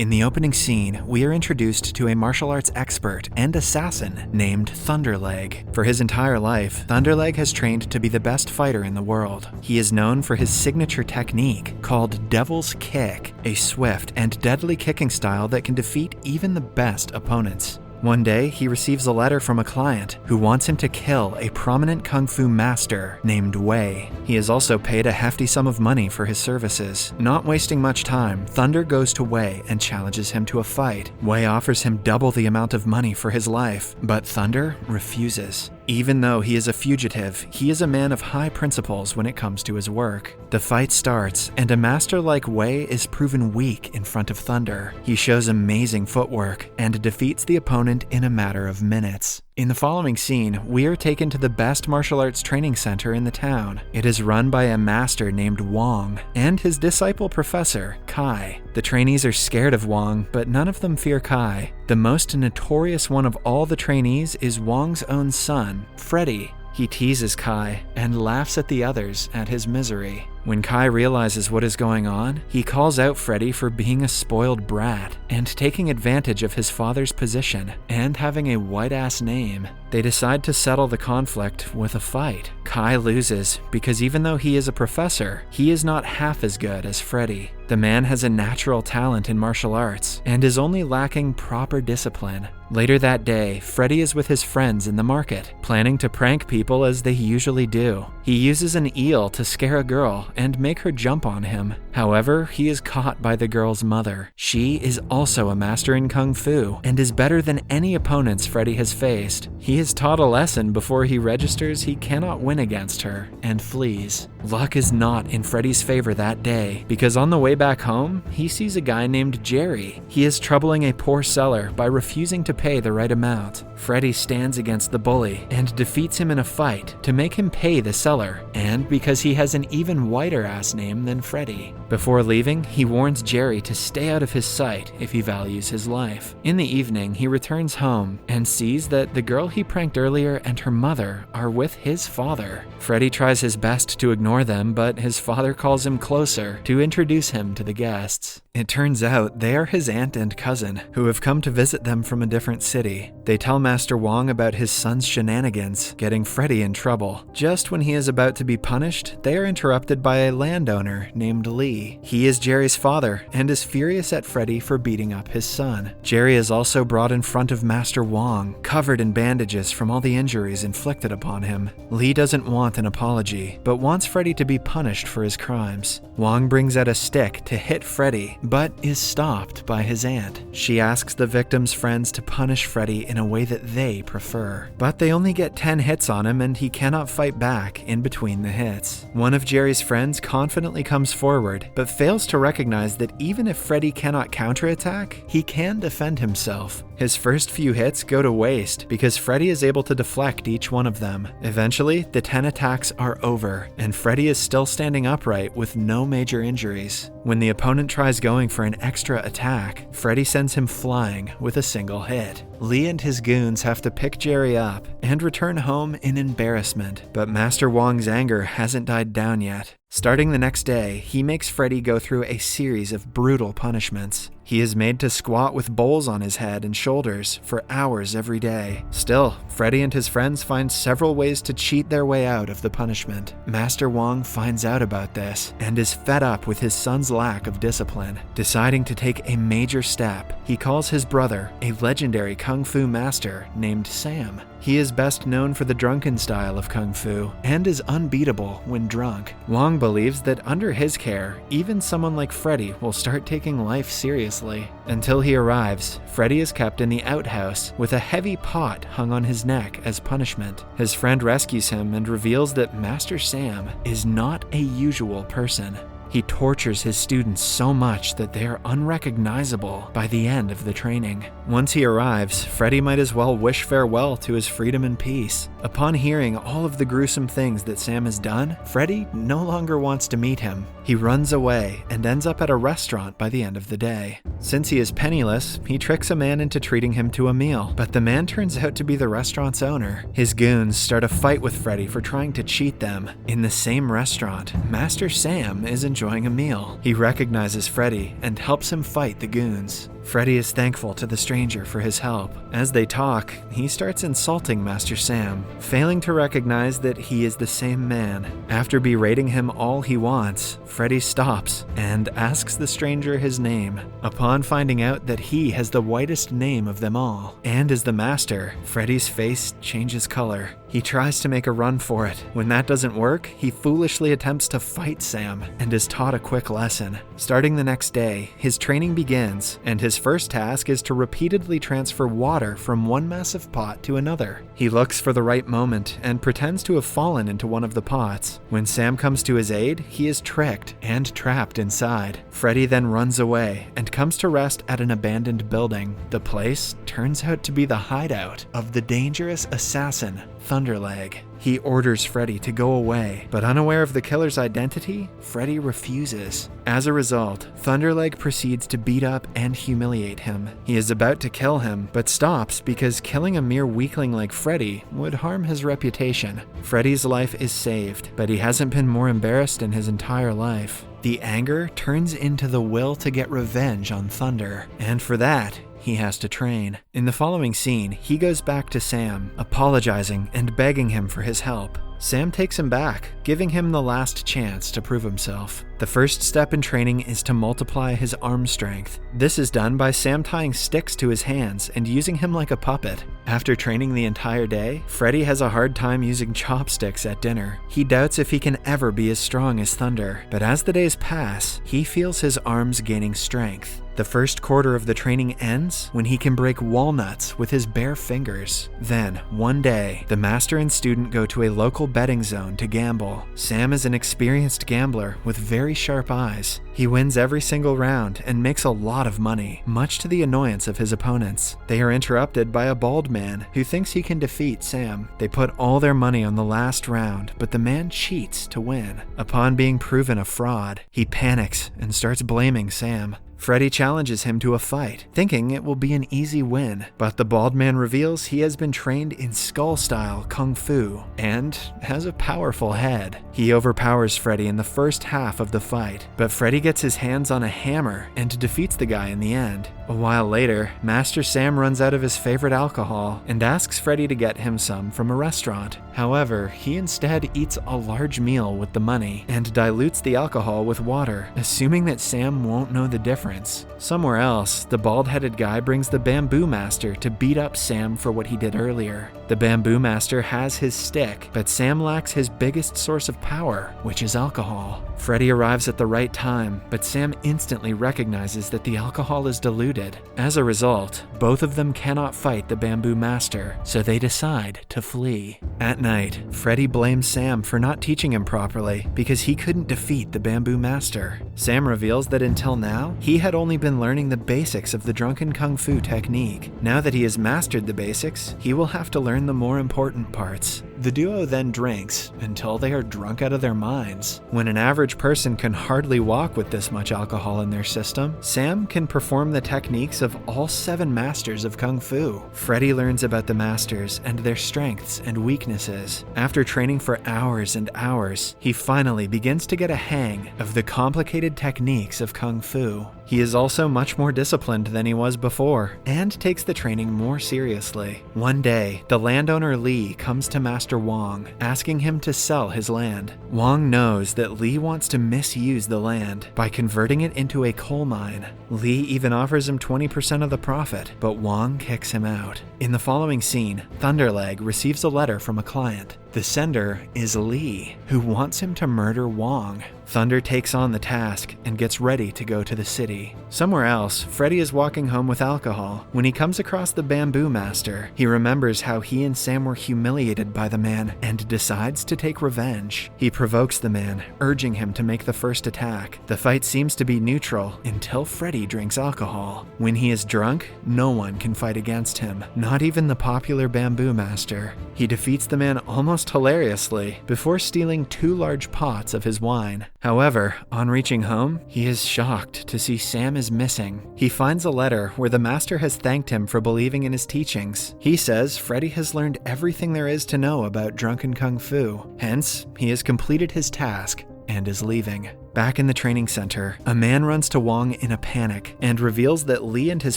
In the opening scene, we are introduced to a martial arts expert and assassin named Thunderleg. For his entire life, Thunderleg has trained to be the best fighter in the world. He is known for his signature technique called Devil's Kick, a swift and deadly kicking style that can defeat even the best opponents. One day, he receives a letter from a client who wants him to kill a prominent kung fu master named Wei. He is also paid a hefty sum of money for his services. Not wasting much time, Thunder goes to Wei and challenges him to a fight. Wei offers him double the amount of money for his life, but Thunder refuses. Even though he is a fugitive, he is a man of high principles when it comes to his work. The fight starts, and a master like Wei is proven weak in front of Thunder. He shows amazing footwork and defeats the opponent in a matter of minutes. In the following scene, we are taken to the best martial arts training center in the town. It is run by a master named Wong and his disciple professor, Kai. The trainees are scared of Wong, but none of them fear Kai. The most notorious one of all the trainees is Wong's own son, Freddy. He teases Kai and laughs at the others at his misery. When Kai realizes what is going on, he calls out Freddy for being a spoiled brat and taking advantage of his father's position and having a white-ass name. They decide to settle the conflict with a fight. Kai loses because even though he is a professor, he is not half as good as Freddy. The man has a natural talent in martial arts and is only lacking proper discipline. Later that day, Freddy is with his friends in the market, planning to prank people as they usually do. He uses an eel to scare a girl and make her jump on him. However, he is caught by the girl's mother. She is also a master in kung fu and is better than any opponents Freddy has faced. He is taught a lesson before he registers he cannot win against her and flees. Luck is not in Freddy's favor that day because on the way back home, he sees a guy named Jerry. He is troubling a poor seller by refusing to pay the right amount. Freddy stands against the bully and defeats him in a fight to make him pay the seller, and because he has an even whiter ass name than Freddy. Before leaving, he warns Jerry to stay out of his sight if he values his life. In the evening, he returns home and sees that the girl he pranked earlier and her mother are with his father. Freddy tries his best to ignore them, but his father calls him closer to introduce him to the guests. It turns out they are his aunt and cousin, who have come to visit them from a different city. They tell Master Wong about his son's shenanigans, getting Freddy in trouble. Just when he is about to be punished, they are interrupted by a landowner named Lee. He is Jerry's father and is furious at Freddy for beating up his son. Jerry is also brought in front of Master Wong, covered in bandages from all the injuries inflicted upon him. Lee doesn't want an apology, but wants Freddy to be punished for his crimes. Wong brings out a stick to hit Freddy, but is stopped by his aunt. She asks the victim's friends to punish Freddy in a way that they prefer. But they only get 10 hits on him and he cannot fight back in between the hits. One of Jerry's friends confidently comes forward, but fails to recognize that even if Freddy cannot counterattack, he can defend himself. His first few hits go to waste because Freddy is able to deflect each one of them. Eventually, the 10 attacks are over, and Freddy is still standing upright with no major injuries. When the opponent tries going for an extra attack, Freddy sends him flying with a single hit. Lee and his goons have to pick Jerry up and return home in embarrassment, but Master Wong's anger hasn't died down yet. Starting the next day, he makes Freddy go through a series of brutal punishments. He is made to squat with bowls on his head and shoulders for hours every day. Still, Freddy and his friends find several ways to cheat their way out of the punishment. Master Wong finds out about this and is fed up with his son's lack of discipline. Deciding to take a major step, he calls his brother, a legendary kung fu master named Sam. He is best known for the drunken style of kung fu and is unbeatable when drunk. Wong believes that under his care, even someone like Freddy will start taking life seriously. Until he arrives, Freddy is kept in the outhouse with a heavy pot hung on his neck as punishment. His friend rescues him and reveals that Master Sam is not a usual person. He tortures his students so much that they are unrecognizable by the end of the training. Once he arrives, Freddy might as well wish farewell to his freedom and peace. Upon hearing all of the gruesome things that Sam has done, Freddy no longer wants to meet him. He runs away and ends up at a restaurant by the end of the day. Since he is penniless, he tricks a man into treating him to a meal, but the man turns out to be the restaurant's owner. His goons start a fight with Freddy for trying to cheat them. In the same restaurant, Master Sam is enjoying a meal. He recognizes Freddy and helps him fight the goons. Freddy is thankful to the stranger for his help. As they talk, he starts insulting Master Sam, failing to recognize that he is the same man. After berating him all he wants, Freddy stops and asks the stranger his name. Upon finding out that he has the whitest name of them all and is the master, Freddy's face changes color. He tries to make a run for it. When that doesn't work, he foolishly attempts to fight Sam and is taught a quick lesson. Starting the next day, his training begins, and his first task is to repeatedly transfer water from one massive pot to another. He looks for the right moment and pretends to have fallen into one of the pots. When Sam comes to his aid, he is tricked and trapped inside. Freddy then runs away and comes to rest at an abandoned building. The place turns out to be the hideout of the dangerous assassin, Thunderleg. He orders Freddy to go away, but unaware of the killer's identity, Freddy refuses. As a result, Thunderleg proceeds to beat up and humiliate him. He is about to kill him, but stops because killing a mere weakling like Freddy would harm his reputation. Freddy's life is saved, but he hasn't been more embarrassed in his entire life. The anger turns into the will to get revenge on Thunder, and for that, he has to train. In the following scene, he goes back to Sam, apologizing and begging him for his help. Sam takes him back, giving him the last chance to prove himself. The first step in training is to multiply his arm strength. This is done by Sam tying sticks to his hands and using him like a puppet. After training the entire day, Freddy has a hard time using chopsticks at dinner. He doubts if he can ever be as strong as Thunder, but as the days pass, he feels his arms gaining strength. The first quarter of the training ends when he can break walnuts with his bare fingers. Then, one day, the master and student go to a local betting zone to gamble. Sam is an experienced gambler with very sharp eyes. He wins every single round and makes a lot of money, much to the annoyance of his opponents. They are interrupted by a bald man who thinks he can defeat Sam. They put all their money on the last round, but the man cheats to win. Upon being proven a fraud, he panics and starts blaming Sam. Freddy challenges him to a fight, thinking it will be an easy win, but the bald man reveals he has been trained in skull-style kung fu and has a powerful head. He overpowers Freddy in the first half of the fight, but Freddy gets his hands on a hammer and defeats the guy in the end. A while later, Master Sam runs out of his favorite alcohol and asks Freddy to get him some from a restaurant. However, he instead eats a large meal with the money and dilutes the alcohol with water, assuming that Sam won't know the difference. Somewhere else, the bald-headed guy brings the Bamboo Master to beat up Sam for what he did earlier. The Bamboo Master has his stick, but Sam lacks his biggest source of power, which is alcohol. Freddy arrives at the right time, but Sam instantly recognizes that the alcohol is diluted. As a result, both of them cannot fight the Bamboo Master, so they decide to flee. At night, Freddy blames Sam for not teaching him properly because he couldn't defeat the Bamboo Master. Sam reveals that until now, he had only been learning the basics of the drunken kung fu technique. Now that he has mastered the basics, he will have to learn the more important parts. The duo then drinks until they are drunk out of their minds. When an average person can hardly walk with this much alcohol in their system, Sam can perform the techniques of all 7 masters of kung fu. Freddy learns about the masters and their strengths and weaknesses. After training for hours and hours, he finally begins to get a hang of the complicated techniques of kung fu. He is also much more disciplined than he was before, and takes the training more seriously. One day, the landowner Lee comes to Master Wong, asking him to sell his land. Wong knows that Lee wants to misuse the land by converting it into a coal mine. Lee even offers him 20% of the profit, but Wong kicks him out. In the following scene, Thunderleg receives a letter from a client. The sender is Lee, who wants him to murder Wong. Thunder takes on the task and gets ready to go to the city. Somewhere else, Freddy is walking home with alcohol when he comes across the Bamboo Master. He remembers how he and Sam were humiliated by the man and decides to take revenge. He provokes the man, urging him to make the first attack. The fight seems to be neutral until Freddy drinks alcohol. When he is drunk, no one can fight against him, not even the popular Bamboo Master. He defeats the man almost hilariously before stealing 2 large pots of his wine. However, on reaching home, he is shocked to see Sam is missing. He finds a letter where the master has thanked him for believing in his teachings. He says Freddy has learned everything there is to know about drunken kung fu. Hence, he has completed his task and is leaving. Back in the training center, a man runs to Wong in a panic and reveals that Lee and his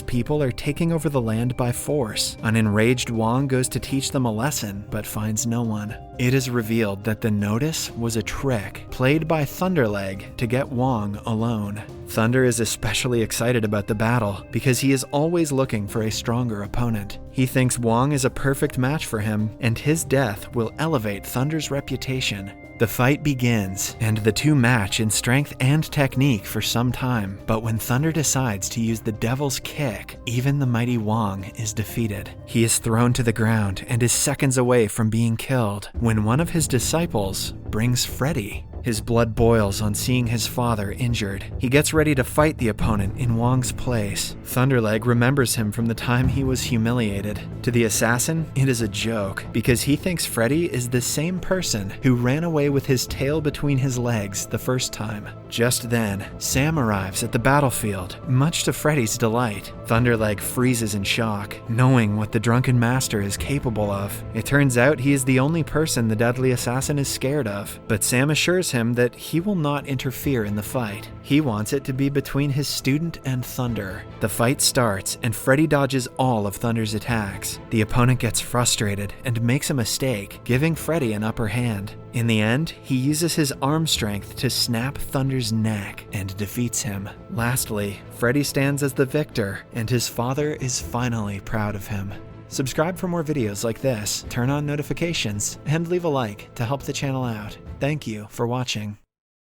people are taking over the land by force. An enraged Wong goes to teach them a lesson, but finds no one. It is revealed that the notice was a trick played by Thunderleg to get Wong alone. Thunder is especially excited about the battle because he is always looking for a stronger opponent. He thinks Wong is a perfect match for him, and his death will elevate Thunder's reputation. The fight begins, and the two match in strength and technique for some time, but when Thunder decides to use the Devil's Kick, even the mighty Wong is defeated. He is thrown to the ground and is seconds away from being killed when one of his disciples brings Freddy. His blood boils on seeing his father injured. He gets ready to fight the opponent in Wong's place. Thunderleg remembers him from the time he was humiliated. To the assassin, it is a joke, because he thinks Freddy is the same person who ran away with his tail between his legs the first time. Just then, Sam arrives at the battlefield, much to Freddy's delight. Thunderleg freezes in shock, knowing what the drunken master is capable of. It turns out he is the only person the deadly assassin is scared of, but Sam assures him that he will not interfere in the fight. He wants it to be between his student and Thunder. The fight starts, and Freddy dodges all of Thunder's attacks. The opponent gets frustrated and makes a mistake, giving Freddy an upper hand. In the end, he uses his arm strength to snap Thunder's neck and defeats him. Lastly, Freddy stands as the victor, and his father is finally proud of him. Subscribe for more videos like this, turn on notifications, and leave a like to help the channel out. Thank you for watching.